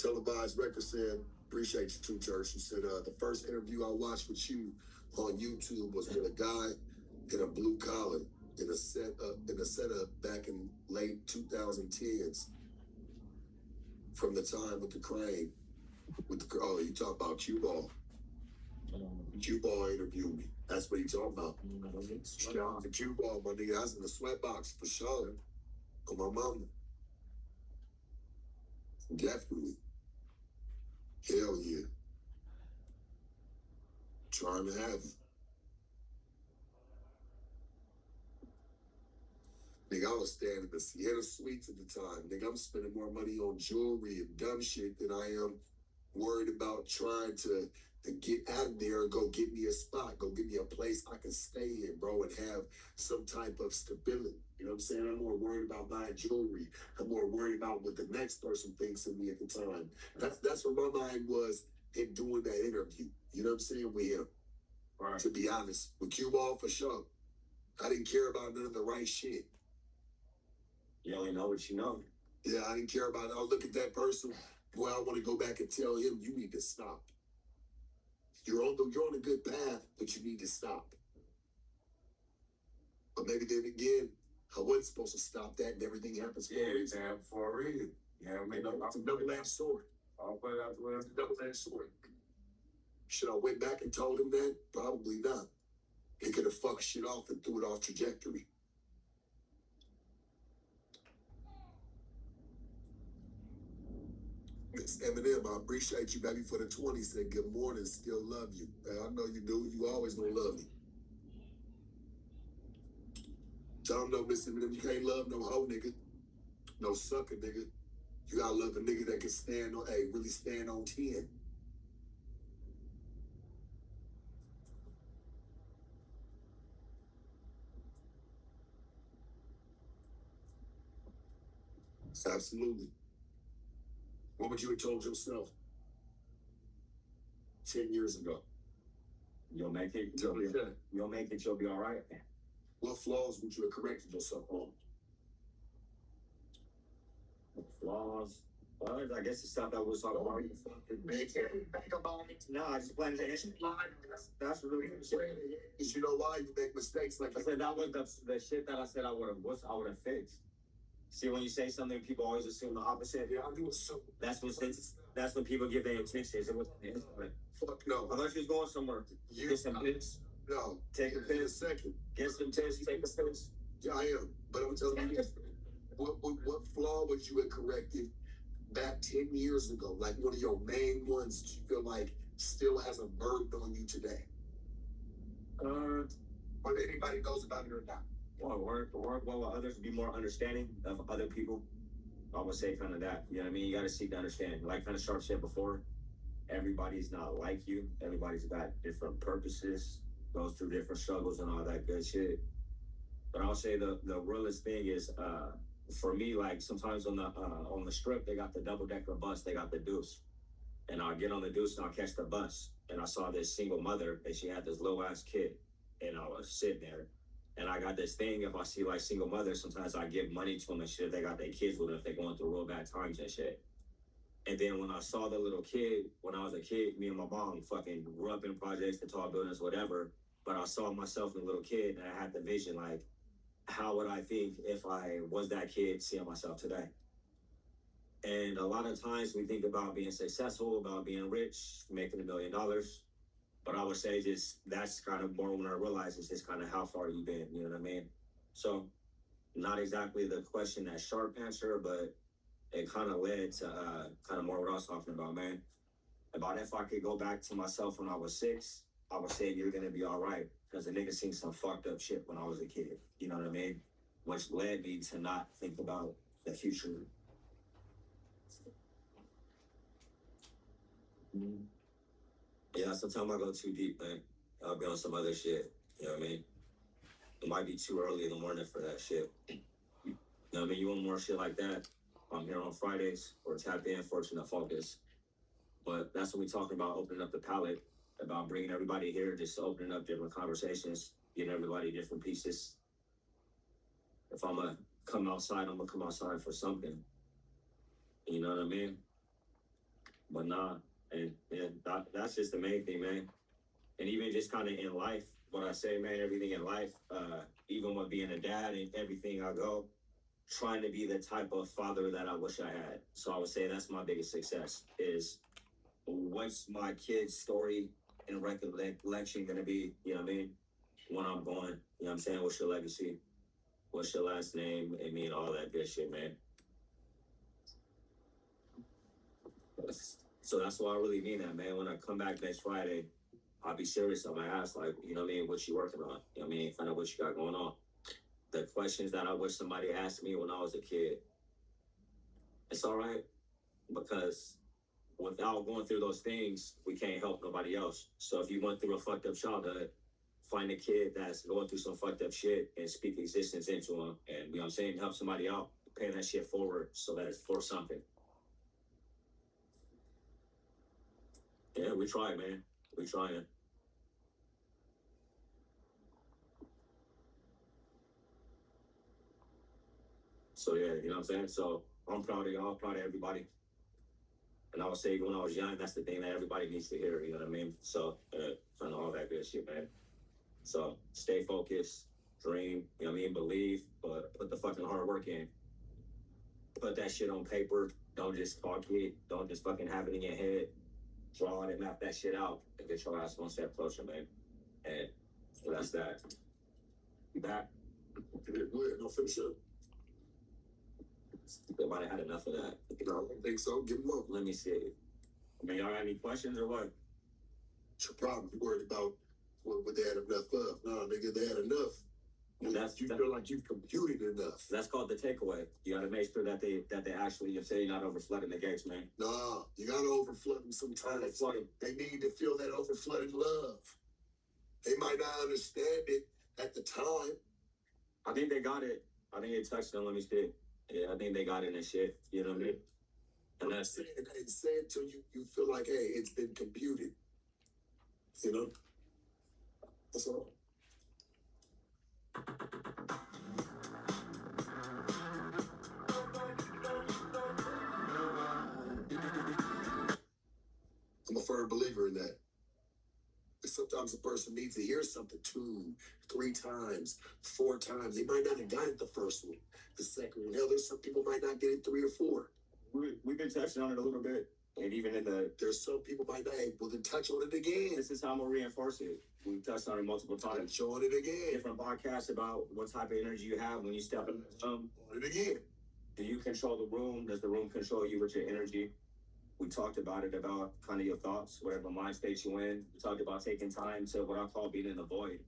Televised record said, appreciate you too, Church. You said the first interview I watched with you on YouTube was with a guy in a blue collar in a setup back in late 2010s from the time with the crane. You talk about Q Ball. Q Ball interviewed me. That's what he talking about. Shout out to Q Ball, my nigga. I was in the sweatbox for sure. On my mama. Definitely. Hell yeah. Trying to have it. Nigga, I was staying in the Sienna Suites at the time. Nigga, I'm spending more money on jewelry and dumb shit than I am worried about trying to get out of there and go get me a spot, go get me a place I can stay in, bro, and have some type of stability. You know what I'm saying? I'm more worried about buying jewelry. I'm more worried about what the next person thinks of me at the time. That's where my mind was in doing that interview. You know what I'm saying? With him. Right. To be honest, with Q Ball for sure. I didn't care about none of the right shit. You only know what you know. Yeah, I didn't care about it. I'll look at that person. Boy, I want to go back and tell him, you need to stop. You're on a good path, but you need to stop. But maybe then again, I wasn't supposed to stop that, and everything happens for a reason. Yeah, for a reason. Yeah, I mean, it's a double-edged sword. I'll put it out the way. It's a double-edged sword. Should I went back and told him that? Probably not. He could have fucked shit off and threw it off trajectory. It's Eminem. I appreciate you, baby, for the 20. Said, good morning, still love you. I know you do. You always gonna love me. Tell him, no, Miss Eminem, you can't love no hoe, nigga. No sucker, nigga. You gotta love a nigga that can stand on, really stand on 10. Absolutely. What would you have told yourself 10 years ago? You'll make it. You'll make it. You'll be all right. What flaws would you have corrected yourself on? Flaws? Well, I guess the stuff that was talking about. No, I just blame the issue. That's really good shit. Because you know why you make mistakes like I said, that was the shit that I said I would have fixed. See, when you say something, people always assume the opposite. Yeah, I do assume. That's when people give their attention. Fuck no. I thought you was going somewhere. Get some piss. No. Take a piss. In a second. Get some piss. Take a piss. Yeah, I am. But I'm telling you, what flaw would you have corrected back 10 years ago? Like one of your main ones that you feel like still has a burden on you today? Whether anybody knows about it or not. Well, work well with others, be more understanding of other people. I would say kind of that. You know what I mean? You got to seek to understand. Like kind of Sharp said before, everybody's not like you. Everybody's got different purposes, goes through different struggles and all that good shit. But I'll say the realest thing is, for me, like sometimes on the strip, they got the double-decker bus, they got the Deuce. And I'll get on the Deuce and I'll catch the bus. And I saw this single mother and she had this little-ass kid. And I was sitting there. And I got this thing, if I see like single mothers, sometimes I give money to them and shit if they got their kids with them, if they're going through real bad times and shit. And then when I saw the little kid, when I was a kid, me and my mom fucking grew up in projects, the tall buildings, whatever. But I saw myself as a little kid and I had the vision, like, how would I think if I was that kid seeing myself today? And a lot of times we think about being successful, about being rich, making $1 million. But I would say just that's kind of more when I realize it's just kind of how far you've been, you know what I mean? So not exactly the question that Sharp answered, but it kind of led to kind of more what I was talking about, man. About if I could go back to myself when I was 6, I would say you're going to be all right. Because the nigga seen some fucked up shit when I was a kid, you know what I mean? Which led me to not think about the future. Mm-hmm. Yeah, sometimes I go too deep, man. I'll be on some other shit. You know what I mean? It might be too early in the morning for that shit. You know what I mean? You want more shit like that? I'm here on Fridays or tap in, Fortunate Focus. But that's when we talking about opening up the palette, about bringing everybody here, just opening up different conversations, getting everybody different pieces. If I'm going to come outside, I'm going to come outside for something. You know what I mean? But nah, and yeah, that's just the main thing, man. And even just kind of in life, what I say, man, everything in life, even with being a dad and everything I go, trying to be the type of father that I wish I had. So I would say that's my biggest success is what's my kid's story and recollection going to be, you know what I mean? When I'm gone, you know what I'm saying? What's your legacy? What's your last name? I mean, all that good shit, man. So that's why I really mean that, man. When I come back next Friday, I'll be serious on my ass, like, you know what I mean? What you working on? You know what I mean? Find out what you got going on. The questions that I wish somebody asked me when I was a kid. It's all right because without going through those things, we can't help nobody else. So if you went through a fucked up childhood, find a kid that's going through some fucked up shit and speak existence into them. And, you know what I'm saying? Help somebody out, pay that shit forward so that it's for something. Yeah, we try, man. We trying. So yeah, you know what I'm saying? So I'm proud of y'all, proud of everybody. And I would say when I was young, that's the thing that everybody needs to hear, you know what I mean? So kind of all that good shit, man. So stay focused, dream, you know what I mean? Believe, but put the fucking hard work in. Put that shit on paper. Don't just talk it. Don't just fucking have it in your head. Draw it and map that shit out and get your ass one step closer, man. And so that's that. That. No, for sure. Everybody had enough of that. No, I don't think so. Give them up. Let me see. I mean, y'all got any questions or what? What's your problem? You worried about what they had enough of? No, nigga, they had enough. You feel like you've computed enough. That's called the takeaway. You gotta make sure that they actually, you say you're not overflooding the gates, man. Nah, you gotta overflood them sometimes. They need to feel that overflooded love. They might not understand it at the time. I think they got it. I think it touched them. Let me see. Yeah, I think they got it and shit. You know what I mean? And that's it. And say it till you feel like, hey, it's been computed. You know? That's all. I'm a firm believer in that. Sometimes a person needs to hear something 2, 3 times, 4 times. They might not have got it the first one, the second one. Hell, there's some people might not get it 3 or 4. We've been touching on it a little bit. And even in there's some people might not, well, then touch on it again. This is how I'm going to reinforce it. We've touched on it multiple times. Touch on it again. Different podcasts about what type of energy you have when you step in the room. On it again. Do you control the room? Does the room control you with your energy? We talked about it, about kind of your thoughts, whatever mind state you're in. We talked about taking time to what I call being in the void.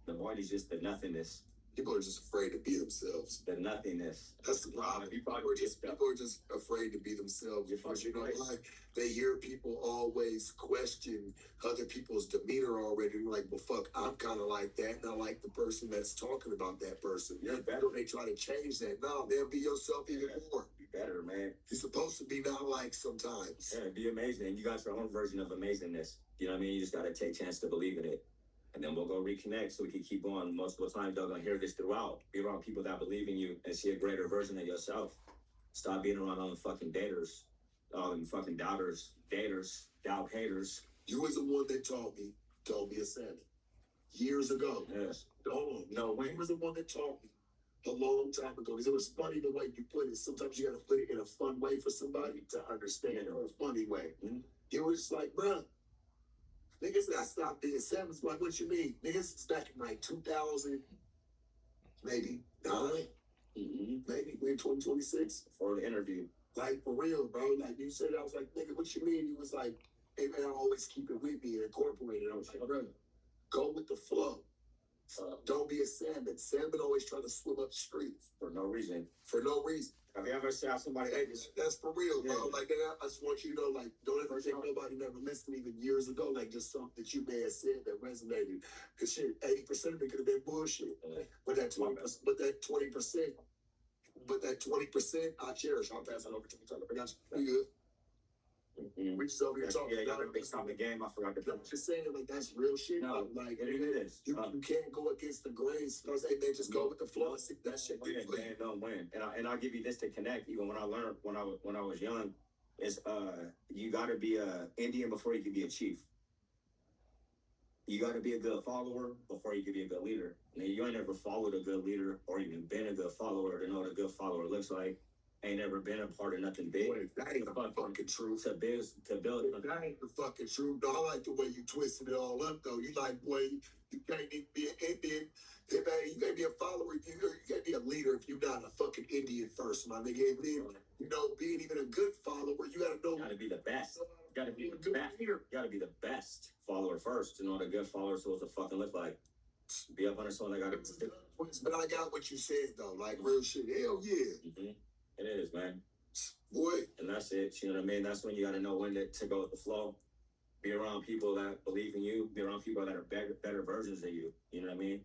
The void is just the nothingness. People are just afraid to be themselves. The nothingness. That's the problem. People are just afraid to be themselves. Because you know, like they hear people always question other people's demeanor already. And like, well, fuck, I'm kind of like that, and I like the person that's talking about that person. You're better. They try to change that. No, man, be yourself even more. Be better, man. You're supposed to be not like sometimes. Yeah, be amazing. And you got your own version of amazingness. You know what I mean? You just got to take a chance to believe in it. And then we'll go reconnect so we can keep going. Multiple times, y'all gonna hear this throughout. Be around people that believe in you and see a greater version of yourself. Stop being around all the fucking daters, all them fucking doubters, doubt haters. You was the one that told me a Sammy years ago. Yes. Hold on. No, Wayne was the one that taught me a long time ago. Because it was funny the way you put it. Sometimes you gotta put it in a fun way for somebody to understand, or a funny way. Mm-hmm. You were just like, bruh. Niggas got stopped being sevens. Like, what you mean? Niggas, it's back in like 2000, maybe 9, maybe we're in 2026 for the interview. Like, for real, bro. Like, you said, I was like, nigga, what you mean? He was like, hey, man, I always keep it with me and incorporate it. I was like, bro, go with the flow. Don't be a salmon. Salmon always try to swim upstream. For no reason. For no reason. Have you ever said somebody, hey, that's for real, bro? Yeah. Like, I just want you to know, like, don't ever think nobody never listened even years ago, like, just something that you may have said that resonated. Because shit, 80% of it could have been bullshit. But that 20%, I cherish. I'll pass it over to you. I got you. You good? We just over here talking. Yeah, y'all big stop the game. I forgot to I'm just saying, like, that's real shit. No, like, it is. You can't go against the grains. I was like, man, just go with the flow. That shit win, man, don't win. And I'll give you this to connect. Even when I learned when I was young, It's you gotta be a Indian before you can be a chief. You gotta be a good follower before you can be a good leader. Now you ain't ever followed a good leader or even been a good follower to know what a good follower looks like. Ain't ever been a part of nothing big. Wait, that ain't the fucking truth. To build. That ain't the fucking truth. No, I like the way you twisted it all up, though. You like, boy, you can't even be an Indian. Hey, man, you can't be a follower. You can't be a leader if you're not a fucking Indian first, my nigga. And then, being even a good follower, you gotta know. You gotta be the best. You gotta be the best. You gotta be the best follower first to know what a good follower is supposed to fucking look like. Be up under someone that got it. But I got what you said, though. Like, real shit. Hell yeah. Mm-hmm. It is, man. Boy. And that's it. You know what I mean? That's when you got to know when to go with the flow. Be around people that believe in you. Be around people that are better versions of you. You know what I mean?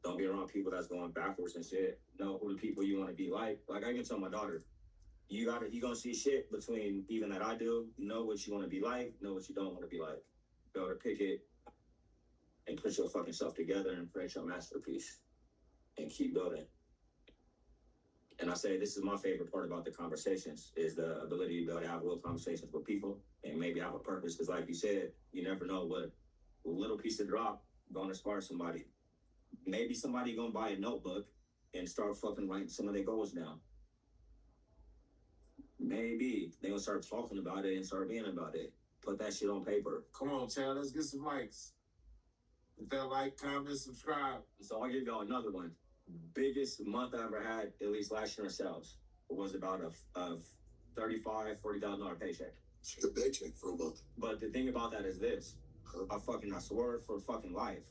Don't be around people that's going backwards and shit. Know who the people you want to be like. Like I can tell my daughter, you gonna see shit between even that I do. Know what you want to be like. Know what you don't want to be like. Be able to pick it and put your fucking self together and create your masterpiece and keep building. And I say this is my favorite part about the conversations is the ability to be able to have real conversations with people and maybe have a purpose. Because like you said, you never know what a little piece of drop going to spark somebody. Maybe somebody gonna buy a notebook and start fucking writing some of their goals down. Maybe they gonna start talking about it and start being about it. Put that shit on paper. Come on, Chad, let's get some likes. Hit that like, comment, subscribe. So I'll give y'all another one. Biggest month I ever had, at least last year in sales, was about a $35,000-$40,000 paycheck. It's a paycheck for a month. But the thing about that is this: I swear for fucking life.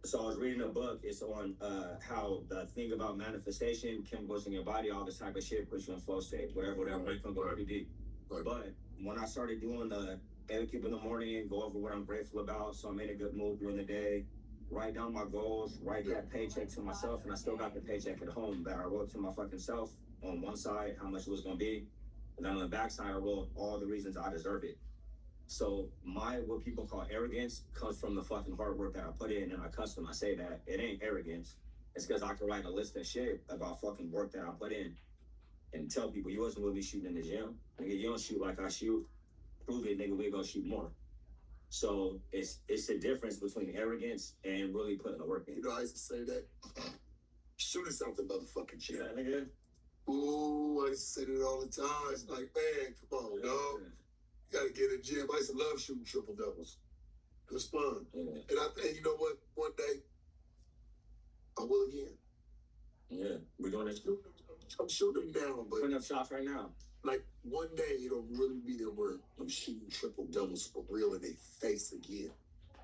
So I was reading a book. It's on how the thing about manifestation, chemicals in your body, all this type of shit puts you in flow state, whatever it can go pretty deep. Right. But when I started doing the wake up in the morning, go over what I'm grateful about, so I'm in a good mood during the day. Write down my goals, write that paycheck to myself, and I still got the paycheck at home that I wrote to my fucking self on one side, how much it was gonna be, and then on the back side, I wrote all the reasons I deserve it. So what people call arrogance comes from the fucking hard work that I put in, and I say that it ain't arrogance. It's because I can write a list of shit about fucking work that I put in, and tell people you wasn't really shooting in the gym, nigga. You don't shoot like I shoot. Prove it, nigga. We gonna shoot more. So it's the difference between arrogance and really putting the work in. I used to say that. Shooting something, motherfucking shit. Yeah, nigga. Ooh, I used to say that all the time. It's like, man, come on, dog. You gotta get in the gym. I used to love shooting triple doubles. It was fun. Yeah. And I think, you know what? One day, I will again. Yeah, we're doing it. I'm shooting them down, but putting up shots right now. Like one day it'll really be there where I'm shooting triple doubles for real in their face again.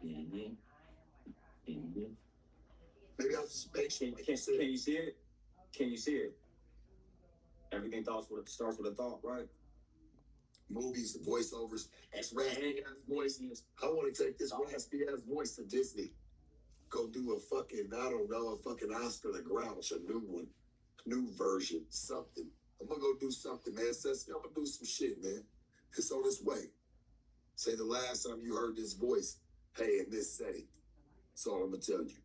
Mm-hmm. Mm-hmm. Maybe I'll just make sure. Can you see it? Can you see it? Everything starts with a thought, right? Movies, voiceovers, that's raspy ass voices. I want to take this raspy ass voice to Disney. Go do a fucking, I don't know, a fucking Oscar the Grouch, a new one, new version, something. I'm gonna go do something, man. I'm gonna do some shit, man. It's on its way. Say the last time you heard this voice, hey, in this setting. That's all I'm gonna tell you.